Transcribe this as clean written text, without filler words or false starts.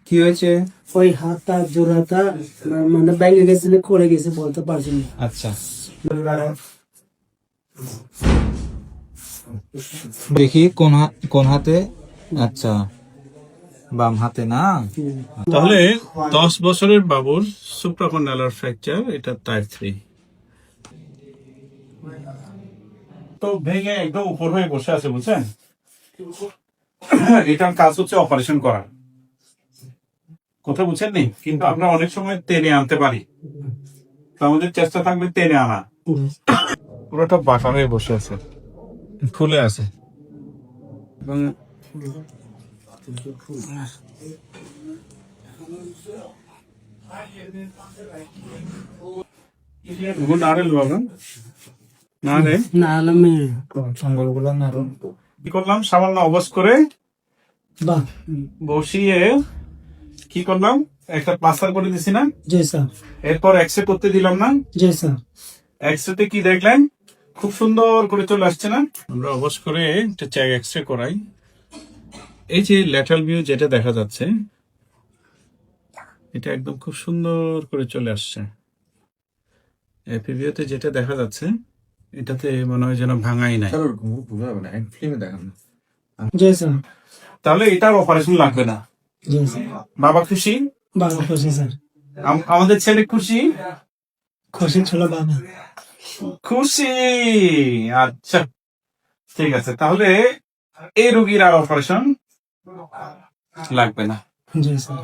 কি হয়েছে? ওই হাতটা জোড়াটা মানে ভেঙে গেছিল, খুলে গেছে, বলতে পারছি না। আচ্ছা, দেখি কোন হাতে। আচ্ছা, বাম হাতে না? হুম। তাহলে 10 বছরের বাবুর সুপ্রাকন্ডালার ফ্র্যাকচার, এটা টাইপ 3। তো ভেঙে একদম উপর হয়ে বসে আছে, বুঝছেন? এটার কাজ হচ্ছে অপারেশন করা, কথা বুঝছেন নি? কিন্তু আমরা অনেক সময় টেনে আনতে পারি, তো আমাদের চেষ্টা থাকবে টেনে আনা। পুরোটা বাঁকা হয়ে বসে আছে, ফুলে আছে। এবং নাড়েল বাবা, নাড়ে। না না মেয়ে সঙ্গলগুলো নাড়ো। কি করলাম, সামান্য অবশ করে বাহ। বসিয়ে কি করলাম, একটা প্লাস্টার করে দিছি না, জি স্যার। এরপর এক্সরে করতে দিলাম না। জি স্যার। এক্সরেতে কি দেখলেন, খুব সুন্দর করে চলে আসছে না? আমরা অবশ করে একটা চেক এক্সরে করাই। এই যে ল্যাটারাল ভিউ যেটা দেখা যাচ্ছে, এটা একদম খুব সুন্দর করে চলে আসছে। এপিভিউতে যেটা দেখা যাচ্ছে, এটাতে মনে হয় যেন ভাঙাই নাই। জি স্যার। তাহলে এটার অপারেশন লাগবে না। জি স্যার। বাবা খুশি? বাবা খুশি স্যার। আমাদের ছেলে খুশি? খুশি ছিল বাবা। খুশি। আচ্ছা, ঠিক আছে, তাহলে এই রোগীর আর অপারেশন লাগবে না। জি স্যার।